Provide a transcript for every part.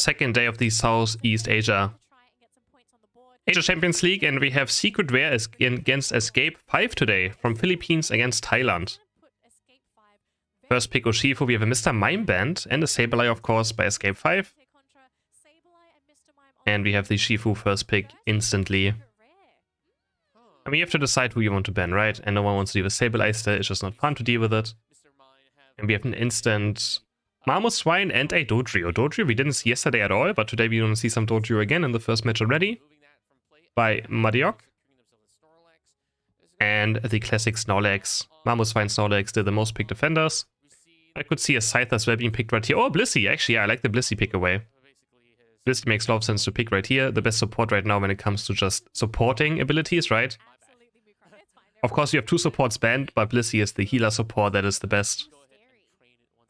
second day of the Southeast Asia Champions League, and we have Secret Rare against Escape 5 today, from Philippines against Thailand. First pick Urshifu, we have a Mr. Mime Band and a Sableye, of course, by Escape 5. And we have the Shifu first pick instantly. And we have to decide who you want to ban, right? And no one wants to deal with Sableye still, it's just not fun to deal with it. And we have an instant Mamoswine and a Dodrio. Dodrio we didn't see yesterday at all, but today we're going to see some Dodrio again in the first match already. By Madiok. And the classic Snorlax. Mamoswine, Snorlax, they're the most picked defenders. I could see a Scyther as well being picked right here. Oh, Blissey, actually, yeah, I like the Blissey pick away. Blissey makes a lot of sense to pick right here. The best support right now when it comes to just supporting abilities, right? Of course, you have two supports banned, but Blissey is the healer support that is the best.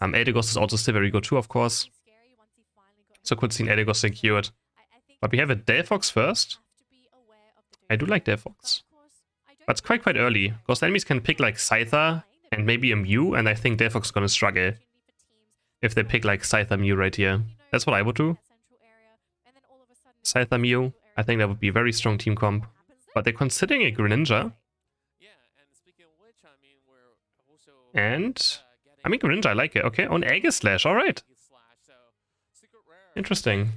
Eldegoss is also still very good too, of course. So could see an Eldegoss secured. But we have a Delphox first. I do like Delphox. But it's quite early, because enemies can pick like Scyther and maybe a Mew, and I think Delphox is gonna struggle if they pick like Scyther Mew right here. That's what I would do. Scyther Mew, I think that would be a very strong team comp. But they're considering a Greninja. And I mean Greninja, I like it. Okay, on Aegislash, alright. Interesting.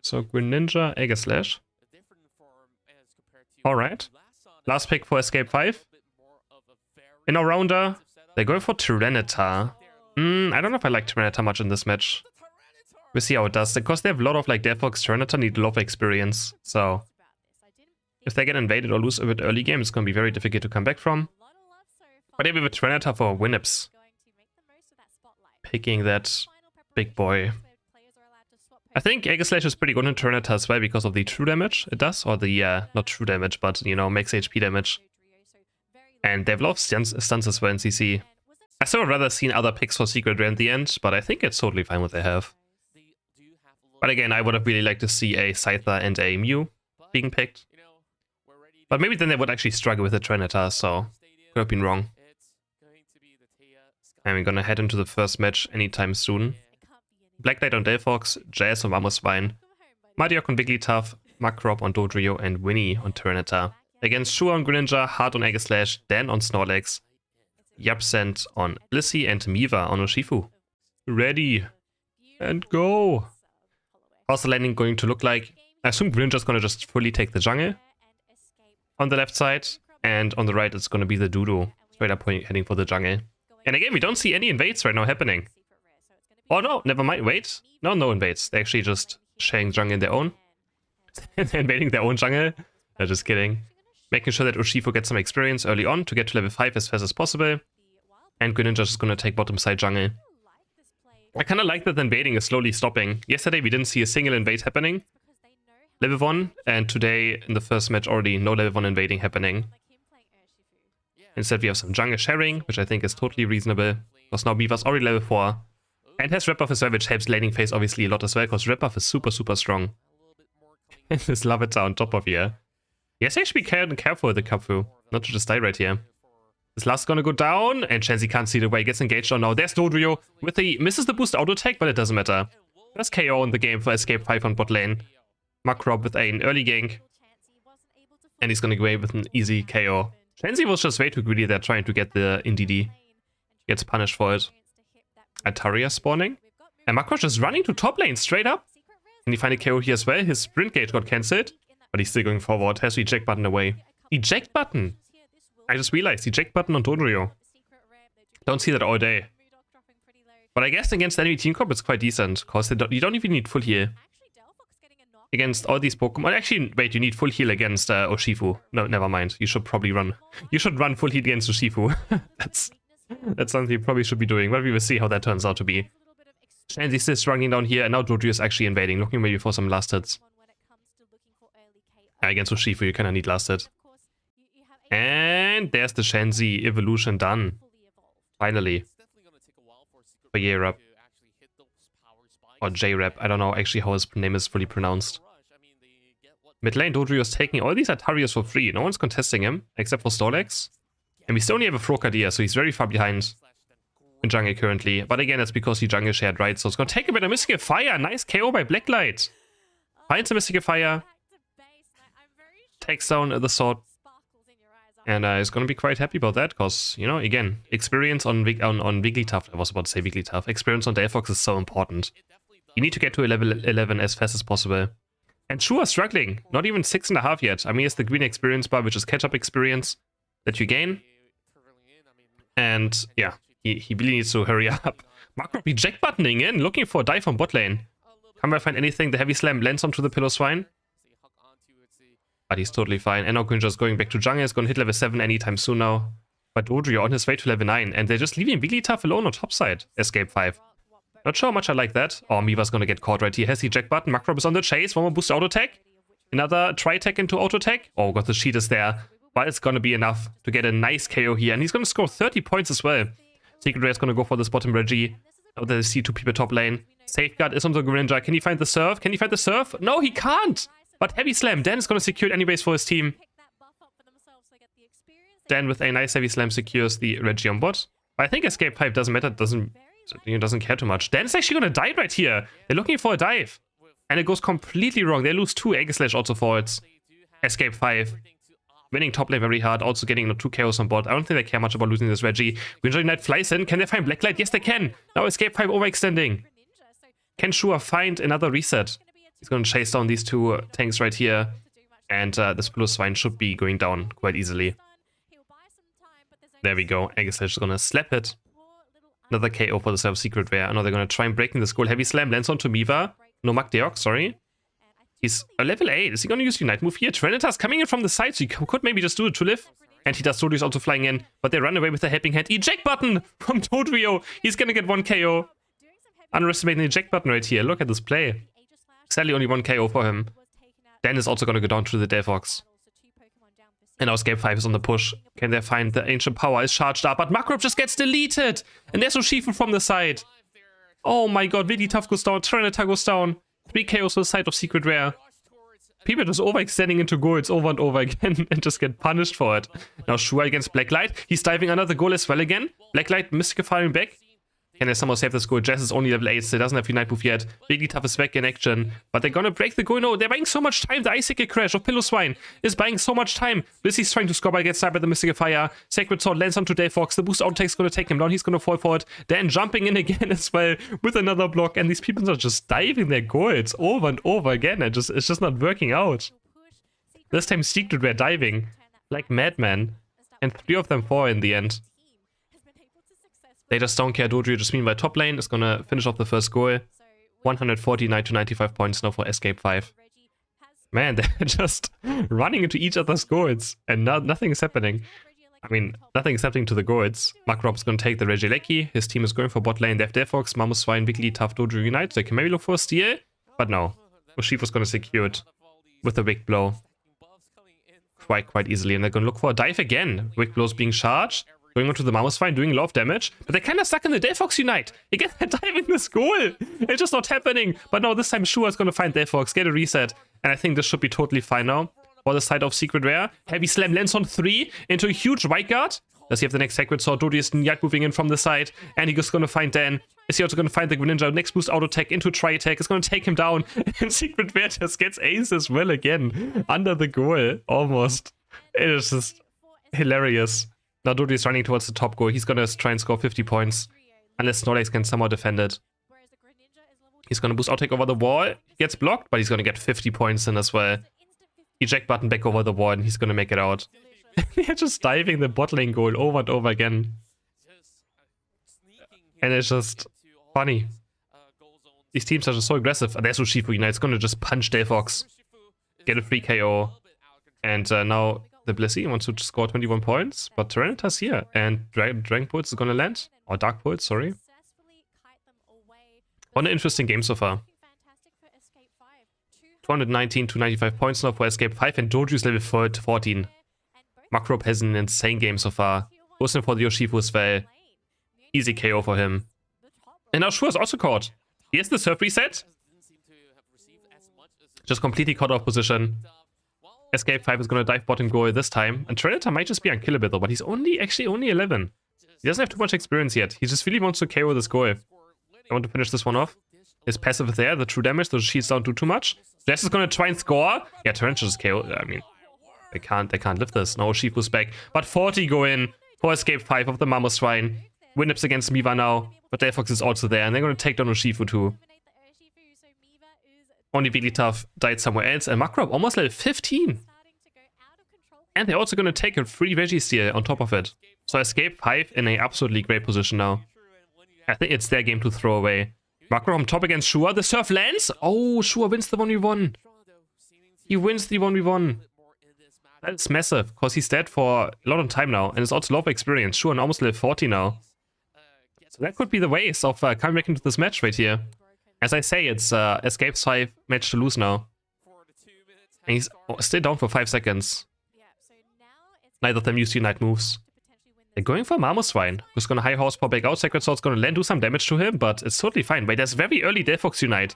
So Greninja, Aegislash. Alright. Last pick for Escape 5. In our rounder, they're going for Tyranitar. I don't know if I like Tyranitar much in this match. We'll see how it does. Because they have a lot of like Delphox, Tyranitar need a lot of experience. So if they get invaded or lose a bit early game, it's going to be very difficult to come back from. But maybe with Tyranitar for Winnips. Picking that big boy. I think Aegislash is pretty good in Tyranitar as well because of the true damage it does. Or the, not true damage, but, you know, max HP damage. And they have a lot of stunts as well in CC. I still would rather seen other picks for Secret Rare in the end, but I think it's totally fine what they have. But again, I would have really liked to see a Scyther and a Mew being picked. But maybe then they would actually struggle with the Tyranitar, so could have been wrong. And we're gonna head into the first match anytime soon. Black Knight on Delphox, Jazz on Mamoswine, Madiok on Wigglytuff, Macrop on Dodrio, and Winnie on Tyranitar. Against Shua on Greninja, Hard on Aegislash, Dan on Snorlax, Yapsent on Blissey, and Miva on Urshifu. Ready and go! How's the landing going to look like? I assume Greninja's gonna just fully take the jungle on the left side, and on the right it's gonna be the Doodoo, straight up heading for the jungle. And again, we don't see any invades right now happening. Oh no, never mind, wait. No invades. They're actually just sharing jungle in their own. They're invading their own jungle. They're just kidding. Making sure that Urshifu gets some experience early on to get to level 5 as fast as possible. And Greninja is gonna take bottom side jungle. I kinda like that the invading is slowly stopping. Yesterday we didn't see a single invade happening. Level 1, and today in the first match already no level 1 invading happening. Instead we have some jungle sharing, which I think is totally reasonable. Because now Miva's already level 4. And has Red Buff as well, which helps laning phase obviously a lot as well, because Red Buff is super strong. And this Larvitar on top of here. Yes, actually be careful with the Kapfu, not to just die right here. This last is gonna go down, and Chansey can't see the way, gets engaged on now. There's Dodrio with the misses the boost auto attack, but it doesn't matter. There's KO in the game for Escape 5 on bot lane. Macrop with an early gank. And he's gonna go away with an easy KO. Chansey was just way too greedy there trying to get the NDD. Gets punished for it. Altaria spawning. And Macrop just running to top lane straight up. Can he find a KO here as well? His sprint gauge got cancelled. But he's still going forward. Has the eject button away. Eject button! I just realized. Eject button on Dodrio. Don't see that all day. But I guess against enemy team comp it's quite decent. Because you don't even need full heal. Against all these Pokemon. Actually, wait, you need full heal against Urshifu. No, never mind. You should probably run. You should run full heal against Urshifu. That's something you probably should be doing. But we will see how that turns out to be. Chansey's still struggling down here, and now Dodrio is actually invading, looking maybe for some last hits. Against Urshifu, you kinda need last hit. And there's the Chansey evolution done. Finally. For J-Rap. Or J-Rap, I don't know actually how his name is fully pronounced. Mid lane, Dodrio is taking all these Altarias for free. No one's contesting him, except for Snorlax. And we still only have a Froakie, so he's very far behind. in jungle currently. But again, that's because he jungle shared, right? So it's gonna take a bit of Mystical Fire. Nice KO by Blacklight. Finds a Mystical Fire. Takes down the sword. And he's gonna be quite happy about that, because, you know, again, experience on Wigglytuff. I was about to say Wigglytuff. Experience on Delphox is so important. You need to get to a level 11 as fast as possible. And Shua struggling. Not even 6.5 yet. I mean, it's the green experience bar, which is catch-up experience that you gain. And yeah, he really needs to hurry up. Macrop eject buttoning in, looking for a dive on bot lane. Can't find anything. The heavy slam lands onto the Piloswine. But he's totally fine. And now Greninja's going back to jungle. He's going to hit level 7 anytime soon now. But Dodrio on his way to level 9. And they're just leaving Wigglytuff alone on top side. Escape 5. Not sure how much I like that. Oh, Miva's gonna get caught right here. Has the eject button. Macrop is on the chase. One more boost auto attack. Another tri-tech into auto attack. Oh god, the sheet is there. But it's gonna be enough to get a nice KO here. And he's gonna score 30 points as well. Secret Rare is gonna go for this bottom Reggie. Oh, there's C2 people top lane. Safeguard is on the Greninja. Can he find the surf? Can he find the surf? No, he can't! But heavy slam. Dan is gonna secure it anyways for his team. Dan with a nice heavy slam secures the Reggie on bot. But I think Escape 5 doesn't matter. Doesn't care too much. Dan is actually gonna die right here. They're looking for a dive. And it goes completely wrong. They lose 2 Egg Slash also for it. Escape 5. Winning top lane very hard. Also getting 2 KOs on board. I don't think they care much about losing this Reggie. Greninja Knight flies in. Can they find Blacklight? Yes, they can. Now Escape 5 overextending. Can Shua find another reset? He's gonna chase down these 2 tanks right here. And this Piloswine should be going down quite easily. There we go. Egg Slash is gonna slap it. Another KO for the self-secret rare. I know they're going to try and break in the skull. Heavy slam lands onto Miva. No, Magdeok, sorry. He's a level 8. Is he going to use Unite move here? Trinitas coming in from the side, so he could maybe just do it to live. And he does. Dodrio's also flying in. But they run away with the helping hand. Eject button from Dodrio. He's going to get 1 KO. Underestimating the eject button right here. Look at this play. Sadly, only 1 KO for him. Dan is also going to go down to the Delphox. And now Escape 5 is on the push. Can they find the Ancient Power is charged up? But Macrop just gets deleted! And there's Urshifu from the side. Oh my god, Wigglytuff goes down, Tyranitar goes down. 3 KOs to the side of Secret Rare. People just overextending into goals over and over again and just get punished for it. Now Shua against Blacklight. He's diving under the goal as well again. Blacklight Mystical firing back. Can they somehow save this goal? Jess is only level 8, so he doesn't have Unite move yet. Wigglytuff is back in action. But they're gonna break the goal. No, they're buying so much time. The Icicle Crash of Piloswine is buying so much time. Blissey's trying to score by get sniped by the Mystical Fire. Sacred Sword lands onto Delphox. The boost outtake is gonna take him down. He's gonna fall for it. Then jumping in again as well with another block. And these people are just diving their goals over and over again. And it's just not working out. This time Secret Rare diving like madmen. And 3 of them fall in the end. They just don't care. Dodrio just meanwhile top lane is gonna finish off the first goal. 149 to 95 points now for Escape 5. Man, they're just running into each other's goals and nothing is happening. I mean, nothing is happening to the goals. Macrop's gonna take the Regieleki. His team is going for bot lane. They have Delphox, Mamoswine, Wigglytuff, Dodrio Unite. So they can maybe look for a steal. But no. Urshifu's gonna secure it with a Wick Blow. Quite easily. And they're gonna look for a dive again. Wick Blow's being charged. Going onto the Mamoswine, doing a lot of damage. But they're kind of stuck in the Delphox Unite. Again, they're diving this goal. It's just not happening. But no, this time Shua is going to find Delphox, get a reset. And I think this should be totally fine now. For the side of Secret Rare. Heavy Slam lands on 3 into a huge White Guard. Does he have the next Sacred Sword? Dodrio is Unite moving in from the side. And he's going to find Dan. Is he also going to find the Greninja? Next boost auto attack into tri-attack. It's going to take him down. And Secret Rare just gets ace as well again. Under the goal. Almost. It is just hilarious. Now Dodrio is running towards the top goal. He's gonna try and score 50 points. Unless Snorlax can somehow defend it. He's gonna boost outtake over the wall. He gets blocked, but he's gonna get 50 points in as well. Eject button back over the wall and he's gonna make it out. They're just diving the bot lane goal over and over again. And it's just funny. These teams are just so aggressive. And there's Urshifu, it's gonna just punch Delphox. Get a free KO. And now the Blissey wants to score 21 points, but Tyranitar's here, and Dragon Pulse is gonna land. Or Dark Pulse, sorry. What an interesting game so far. 219 to 95 points now for Escape 5, and Dodrio's level 14. Macrop has an insane game so far. Goes in for the Urshifu as well. Easy KO for him. And now Shua is also caught. He has the surf reset. Just completely caught off position. Escape 5 is going to dive bottom goal this time. And Tyranitar might just be unkillable though, but he's actually only 11. He doesn't have too much experience yet. He just really wants to KO this goal. I want to finish this one off. His passive is there, the true damage, the shields don't do too much. Jess is gonna try and score. Yeah, Torrential just KO. I mean, they can't lift this. No, Shifu's back. But 40 go in for Escape 5 of the Mamoswine. Winnips against Miva now, but Delphox is also there, and they're gonna take down Urshifu too. Only Wigglytuff died somewhere else, and Macrob almost level 15. And they're also gonna take a free Registeel on top of it. So Escape 5 in a absolutely great position now. I think it's their game to throw away. Macrob on top against Shua. The Surf lands. Oh, Shua wins the 1v1. He wins the 1v1. That's massive, because he's dead for a lot of time now, and it's also a lot of experience. Shua almost level 40 now. So that could be the ways of coming back into this match right here. As I say, it's Escape's 5 match to lose now. And he's still down for 5 seconds. Neither of them use Unite moves. They're going for Mamoswine, who's gonna high horsepower back out. Sacred Sword's gonna land, do some damage to him, but it's totally fine. Wait, there's very early Delphox Unite.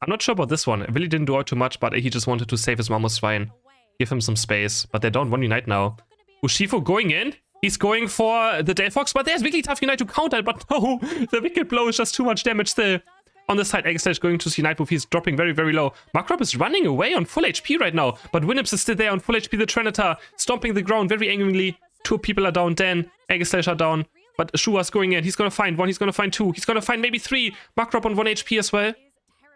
I'm not sure about this one. It really didn't do out too much, but he just wanted to save his Mamoswine. Give him some space, but they don't want Unite now. Urshifu going in. He's going for the Delphox, but there's Wigglytuff Unite to counter it, but no! The Wicked Blow is just too much damage still. On the side, Eggslash going to Unite move. He's dropping very, very low. Macrob is running away on full HP right now, but Winnips is still there on full HP. The Trenator stomping the ground very angrily. 2 people are down, Dan. Eggslash are down, but Shua's going in. He's gonna find 1, he's gonna find 2, he's gonna find maybe 3. Macrob on 1 HP as well.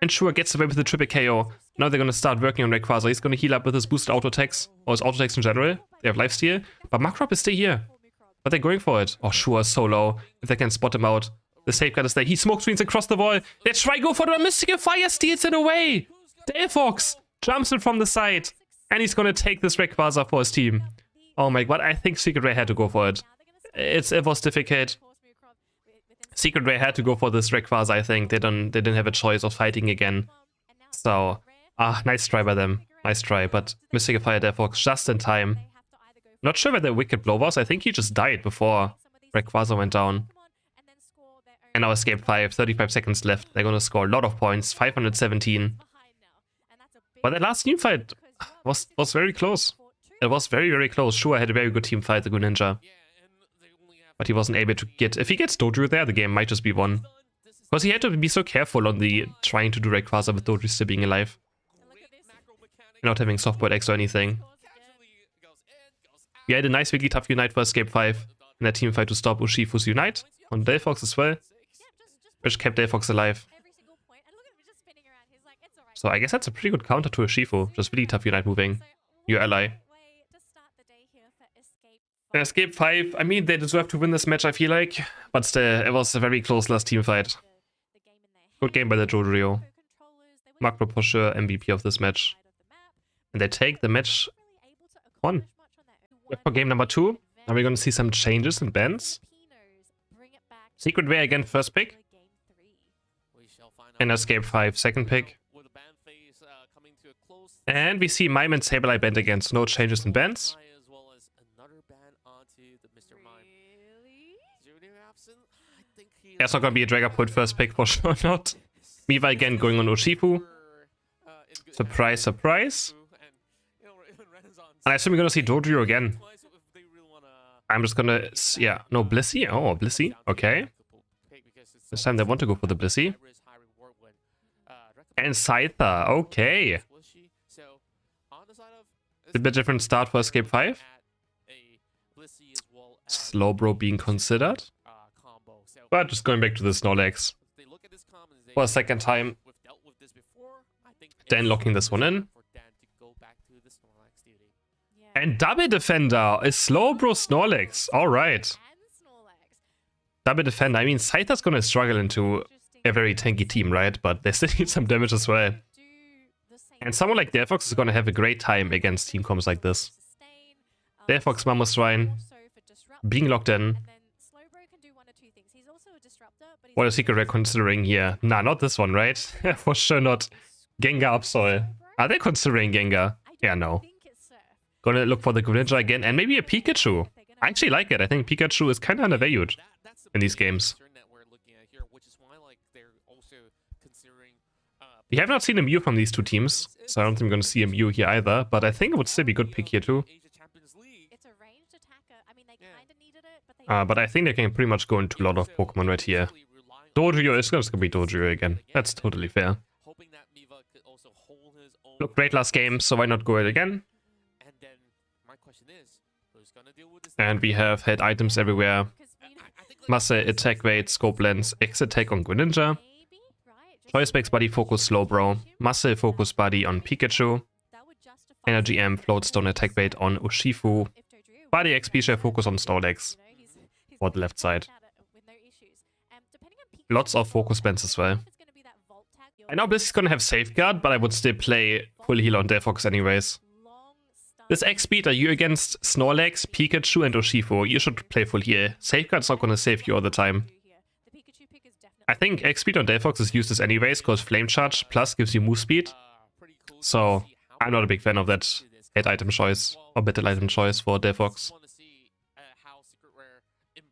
And Shua gets away with the triple KO. Now they're gonna start working on Rayquaza. He's gonna heal up with his boosted auto attacks, or his auto attacks in general. They have lifesteal, but Macrob is still here. But they're going for it. Oh, Shua is so low. If they can spot him out. The safeguard is there. He smoke screens across the wall. They try go for the Mystical Fire, steals it away. Delphox jumps in from the side. And he's gonna take this Rayquaza for his team. Oh my god, I think Secret Ray had to go for it. It was difficult. Secret Ray had to go for this Rayquaza, I think. They didn't have a choice of fighting again. So, nice try by them. Nice try, but Mystical Fire Delphox just in time. Not sure where the Wicked Blow was. I think he just died before Rayquaza went down. And now Escape 5, 35 seconds left. They're gonna score a lot of points, 517. But that last team fight was very close. It was very, very close. Shua had a very good team fight, the Greninja. But he wasn't able to get... If he gets Dodrio there, the game might just be won. Because he had to be so careful on the trying to do Rayquaza with Dodrio still being alive. Not having Softboiled X or anything. We had a nice Wigglytuff Unite for Escape 5 in that team fight to stop Urshifu's Unite on Delphox as well, which kept Delphox alive. So I guess that's a pretty good counter to Urshifu, just Wigglytuff Unite moving. Your ally. Escape 5, I mean, they deserve to win this match, I feel like, but still, it was a very close last team fight. Good game by the Dodrio. Macrob for sure MVP of this match. And they take the match 1. For game number 2, are we going to see some changes in bans? Secret Ray again, first pick. And Escape 5, second pick. And we see Mime and Sableye banned again, so no changes in bans. There's not going to be a Dragapult first pick for sure not. Miva again going on Urshifu. Surprise, surprise. And I assume we're going to see Dodrio again. I'm just going to... Yeah, no, Blissey. Oh, Blissey. Okay. This time they want to go for the Blissey. And Scyther. Okay. A bit different start for Escape 5. Slowbro being considered. But just going back to the Snorlax for a second time. Then locking this one in. And Double Defender is Slowbro Snorlax. Alright. Double Defender. I mean, Scyther's gonna struggle into a very tanky team, right? But they still need some damage as well. And someone like Delphox is gonna have a great time against team comps like this. Delphox, Mamoswine, being locked in. What is Secret Ray considering here? Nah, not this one, right? For sure not. Gengar Absol. Are they considering Gengar? Yeah, no. Gonna look for the Greninja again, and maybe a Pikachu. I actually like it. I think Pikachu is kind of undervalued in these games. We have not seen a Mew from these two teams, so I don't think we're going to see a Mew here either, but I think it would still be a good pick here too. But I think they can pretty much go into a lot of Pokemon right here. Dodrio is just gonna be Dodrio again. That's totally fair. Looked great last game, so why not go it again? And we have had items everywhere. Muscle, attack weight, scope lens, X attack on Greninja. Choice specs body focus Slowbro. Muscle focus body on Pikachu. Energy M, float stone attack weight on Urshifu. Body XP share focus on Snorlax. For the left side. Lots of focus bands as well. I know Blissey's gonna have Safeguard, but I would still play full heal on Delphox anyways. This X speed, are you against Snorlax, Pikachu, and Urshifu? You should play full heal. Safeguard's not gonna save you all the time. I think X speed on Delphox is useless anyways, because Flame Charge plus gives you move speed. So I'm not a big fan of that head item choice, or battle item choice for Delphox.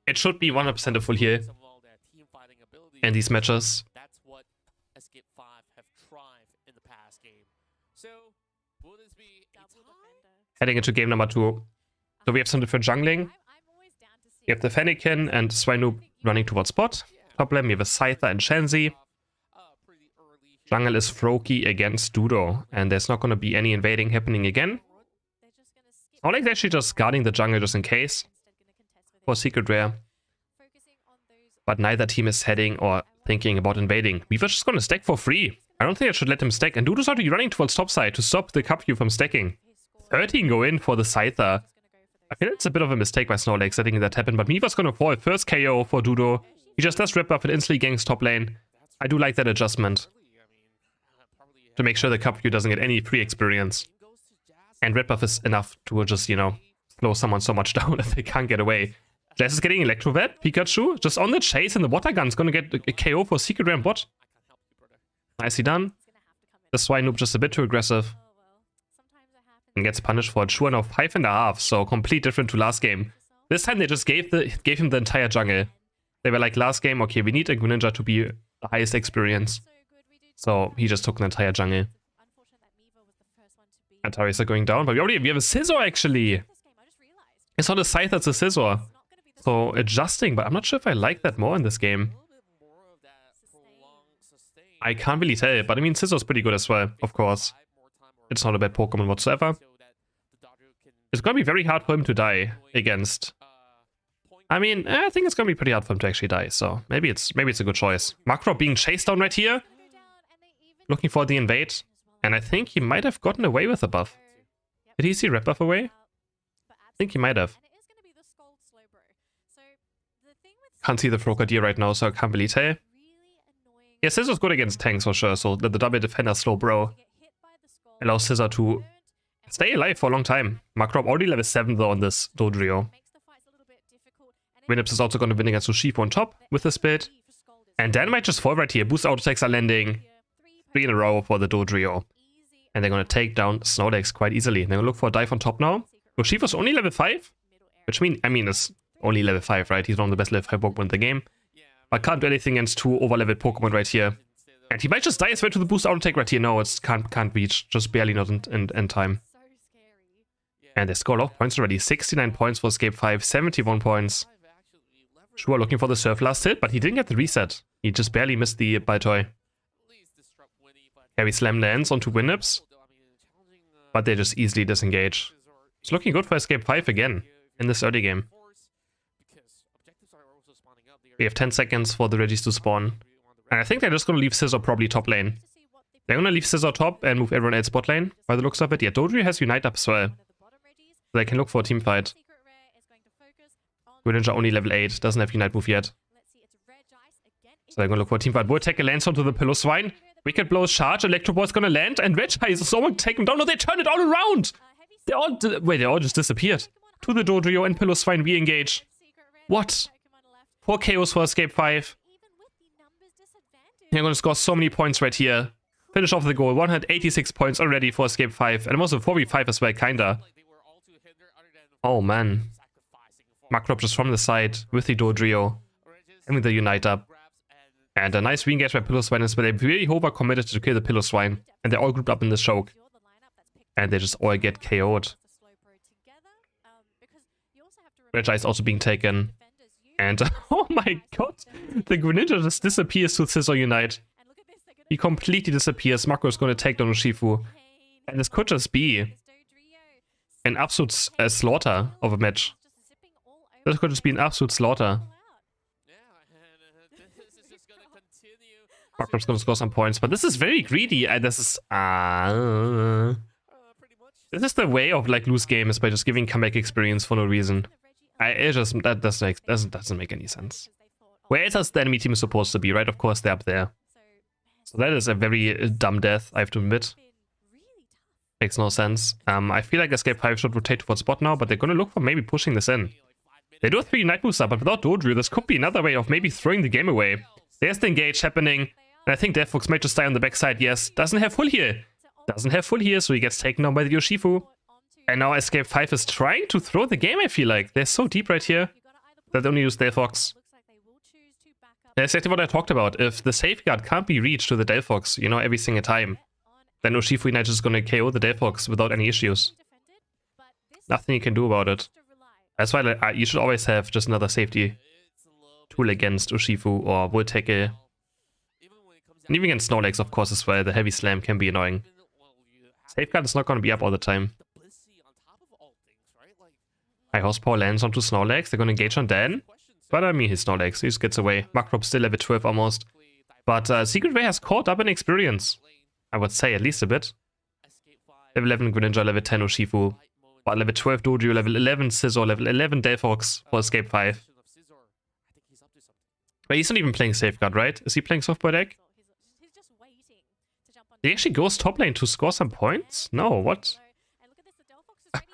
It should be 100% a full heal in these matches. Heading into game number 2. So we have some different jungling. We have the Fennekin and Swinub running towards spot. Top lane we have a Scyther and Shenzi. Jungle is Froakie against Dudo, and there's not going to be any invading happening again. Snorlax actually just guarding the jungle just in case. For Secret Rare. But neither team is heading or thinking about invading. Weaver's just going to stack for free. I don't think I should let him stack. And Dudo's already running towards top side to stop the Cupview from stacking. 13 go in for the Scyther. I feel it's a bit of a mistake by Snorlax letting that happen, but Miiver's gonna fall. First KO for Dudo. He just does Rip Buff and instantly ganks top lane. I do like that adjustment. To make sure the Cupview doesn't get any free experience. And Rip Buff is enough to just, you know, slow someone so much down that they can't get away. Jazz is getting Electroweb. Pikachu just on the chase, and the Water Gun's gonna get a KO for Secret Rare bot. Nicely done. The Swinub just a bit too aggressive. And gets punished for a Chua now 5.5, so complete different to last game. This time they just gave him the entire jungle. They were like, last game, okay, we need a Greninja to be the highest experience. So he just took the entire jungle. Ataris are going down, but we have a Scizor actually. It's not a Scyther, it's a Scizor. So adjusting, but I'm not sure if I like that more in this game. I can't really tell, but I mean Scizor's pretty good as well, of course. It's not a bad Pokemon whatsoever. It's gonna be very hard for him to die against. I mean, I think it's gonna be pretty hard for him to actually die, so maybe it's a good choice. Macro being chased down right here. Looking for the invade. And I think he might have gotten away with a buff. Did he see Rip Buff away? I think he might have. Can't see the Frogadier right now, so I can't really tell. Yeah, Scissor's good against tanks for sure, so the double defender Slowbro allows Scissor to stay alive for a long time. Macrop already level 7 though on this Dodrio. Winnips is also going to win against Urshifu on top with this build. And Dan might just fall right here. Boost auto attacks are landing 3 in a row for the Dodrio. And they're going to take down Snorlax quite easily. They're going to look for a dive on top now. Urshifu's only level 5. Which it's only level 5, right? He's one of the best level 5 Pokemon in the game. But can't do anything against 2 over-leveled Pokemon right here. And he might just die as well to the boost auto attack right here. No, it can't reach. Just barely not in time. And they score a lot of points already. 69 points for Escape 5, 71 points. Sure, looking for the Surf last hit, but he didn't get the reset. He just barely missed the Baltoy. Heavy Slam lands onto Winnips. But they just easily disengage. It's looking good for Escape 5 again in this early game. We have 10 seconds for the Regis to spawn. And I think they're just going to leave Scizor probably top lane. They're going to leave Scizor top and move everyone else bot lane, by the looks of it. Yeah, Dodrio has Unite up as well. So they can look for a team fight. Greninja only level 8, doesn't have Unite move yet. So they're going to look for a team fight. Vortex lands onto the Piloswine. Wicked Blows charge, Electro Ball's going to land, and Regice is going to take him down. No, they turn it all around! They all just disappeared. To the Dodrio and Piloswine re-engage. What? 4 KOs for Escape 5. They're going to score so many points right here. Finish off the goal. 186 points already for Escape 5. And also 4v5 as well, kinda. Oh, man. Macrop just from the side with the Dodrio. Having the Unite up. And a nice re-engage by Piloswine as well. They really over-committed to kill the Piloswine. And they're all grouped up in this choke. And they just all get KO'd. Regice also being taken. And oh my god, the Greninja just disappears to Scizor Unite. He completely disappears. Makro's going to take down Urshifu. And this could just be an absolute slaughter of a match. This could just be an absolute slaughter. Makro's going to score some points, but this is very greedy. This is the way of like lose games, by just giving comeback experience for no reason. That doesn't make any sense. Where else the enemy team is supposed to be, right? Of course they're up there. So that is a very dumb death, I have to admit. Makes no sense. I feel like Escape 5 should rotate towards bot now, but they're gonna look for maybe pushing this in. They do have 3 Night Moves up, but without Dodrio, this could be another way of maybe throwing the game away. There's the engage happening, and I think Delphox might just die on the backside, yes. Doesn't have full heal. Doesn't have full heal, so he gets taken down by the Urshifu. And now Escape 5 is trying to throw the game, I feel like. They're so deep right here that they only use Delphox. That's exactly what I talked about. If the safeguard can't be reached to the Delphox, you know, every single time, then Urshifu Unite is just gonna KO the Delphox without any issues. Nothing you can do about it. That's why you should always have just another safety tool against Urshifu or Volt Tackle. And even against Snorlax, of course, as well. The Heavy Slam can be annoying. Safeguard is not gonna be up all the time. High horsepower lands onto Snorlax. They're gonna engage on Dan. But I mean, he's Snorlax. He just gets away. Makrob still level 12 almost. But Secret Rare has caught up in experience. I would say at least a bit. Level 11 Greninja, level 10 Urshifu. But level 12 Dodrio, level 11 Scizor, level 11 Delphox for Escape 5. But he's not even playing Safeguard, right? Is he playing Softboy deck? Did he actually goes top lane to score some points? No, what?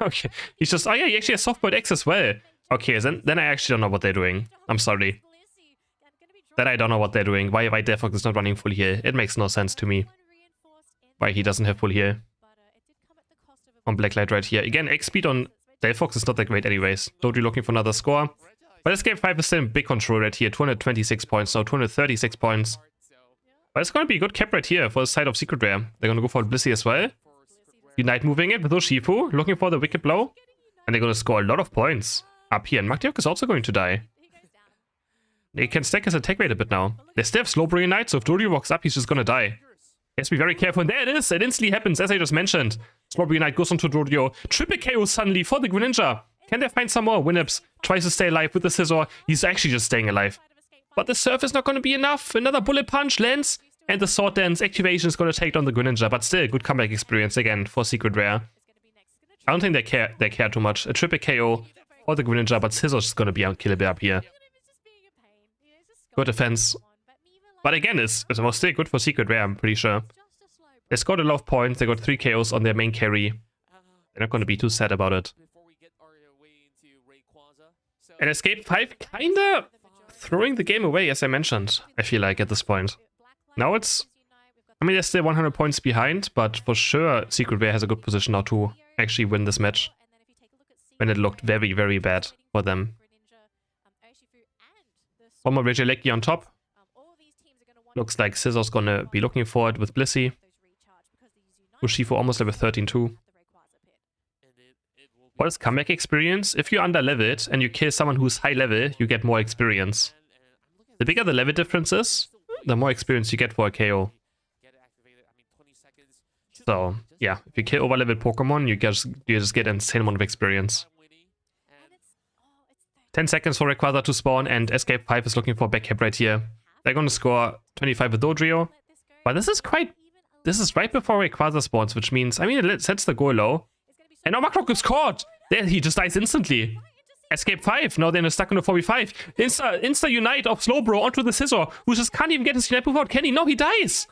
Okay, he's just... Oh yeah, he actually has Softboy X as well. Okay, then I actually don't know what they're doing. I'm sorry. Then I don't know what they're doing. Why Delphox is not running full heal? It makes no sense to me. Why he doesn't have full heal. On Blacklight right here. Again, X speed on Delphox is not that great anyways. Dodrio looking for another score. But Escape 5 is still in big control right here. 226 points, now 236 points. But it's going to be a good cap right here for the side of Secret Rare. They're going to go for Blissey as well. Unite moving it with Urshifu, looking for the Wicked Blow. And they're going to score a lot of points up here. And Magdiok is also going to die. They can stack his attack rate a bit now. They still have Slowbro Unite, so if Dodrio walks up, he's just going to die. He has to be very careful. And there it is. It instantly happens, as I just mentioned. Slowbro Unite goes onto Dodrio. Triple KO suddenly for the Greninja. Can they find some more? Winnips tries to stay alive with the Scizor. He's actually just staying alive. But the Surf is not going to be enough. Another Bullet Punch lands. And the Sword Dance activation is going to take down the Greninja. But still, good comeback experience again for Secret Rare. I don't think they care too much. A triple KO for the Greninja, but Scizor's going to be unkillable up here. Good defense. But again, it's still good for Secret Rare, I'm pretty sure. They scored a lot of points. They got 3 KOs on their main carry. They're not going to be too sad about it. And Escape 5 kinda throwing the game away, as I mentioned, I feel like, at this point. Now it's... I mean, they're still 100 points behind, but for sure Secret Rare has a good position now to actually win this match. When it looked very, very bad for them. One more Regieleki on top. Looks like Scizor's gonna be looking for it with Blissey. Urshifu almost level 13 too. What is comeback experience? If you're under leveled and you kill someone who's high level, you get more experience. The bigger the level difference is, the more experience you get for a KO. So, yeah, if you kill over-leveled Pokemon, you just get an insane amount of experience. 10 seconds for Rayquaza to spawn, and Escape 5 is looking for a back cap right here. They're going to score 25 with Dodrio. But this is right before Rayquaza spawns, which means, I mean, it sets the goal low. And now Makrob is caught! There, he just dies instantly. Escape 5, now they're stuck on a 4v5. Insta Unite of Slowbro onto the Scizor, who just can't even get his Unite move out. Can he? No, he dies!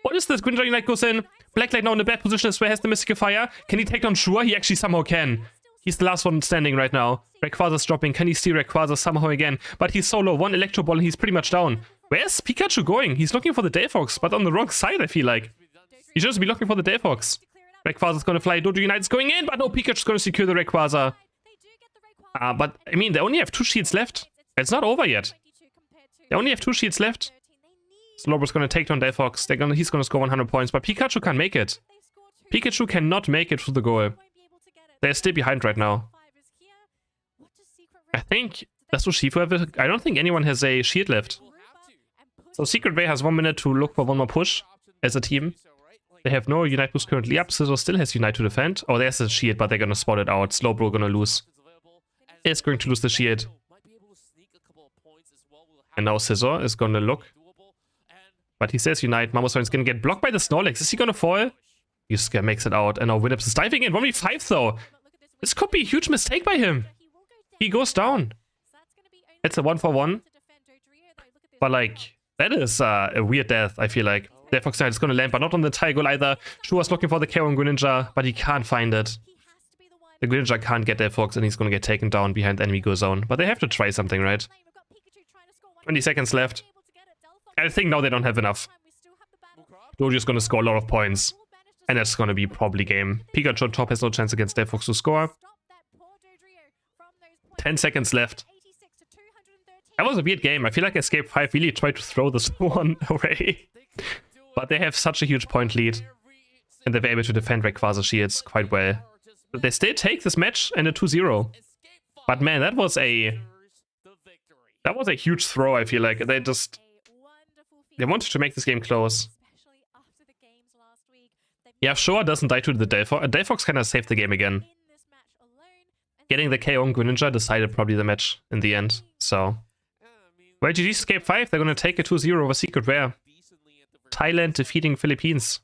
What is this? Greninja Unite goes in. Blacklight now in a bad position as well, has the Mystical Fire. Can he take down Shura? He actually somehow can. He's the last one standing right now. Rayquaza's dropping. Can he steal Rayquaza somehow again? But he's so low. 1 Electro Ball and he's pretty much down. Where's Pikachu going? He's looking for the Delphox, but on the wrong side, I feel like. He should just be looking for the Delphox. Rayquaza's gonna fly. Dodrio Unite's going in, but no, Pikachu's gonna secure the Rayquaza. But, I mean, they only have 2 shields left. It's not over yet. They only have 2 shields left. Slowbro's gonna take down Delphox. He's gonna score 100 points, but Pikachu can't make it. Pikachu cannot make it through the goal. They're still behind right now. I think Does Urshifu have I don't think anyone has a shield left. So Secret Way has 1 minute to look for one more push as a team. They have no Unite boost currently up. Scissor still has Unite to defend. Oh, there's a shield, but they're gonna spot it out. Slowbro gonna lose. Is going to lose the shield. And now Scissor is gonna look. But he says Unite. Mamoswine is gonna get blocked by the Snorlax. Is he gonna fall? Yusuke makes it out. And now Winnips is diving in. 1v5 though. This could be a huge mistake by him. He goes down. It's a 1-for-1. But like, that is a weird death, I feel like. Delphox Knight is gonna land, but not on the Tiger either. Shua's looking for the KO on Greninja, but he can't find it. The Greninja can't get Delphox and he's gonna get taken down behind the enemy go zone. But they have to try something, right? 20 seconds left. I think now they don't have enough. Dojo's gonna score a lot of points. And that's gonna be probably game. Pikachu on top has no chance against Delphox to score. 10 seconds left. That was a weird game. I feel like Escape 5 really tried to throw this one away. But they have such a huge point lead. And they're able to defend Rayquaza shields quite well. But they still take this match and a 2-0. But man, that was a huge throw, I feel like. They wanted to make this game close. Yeah, Showa doesn't die to the Delphox. Delphox kind of saved the game again. Getting the KO on Greninja decided probably the match in the end. So, well, GG Escape 5, they're going to take a 2-0 over Secret Rare. Thailand defeating Philippines.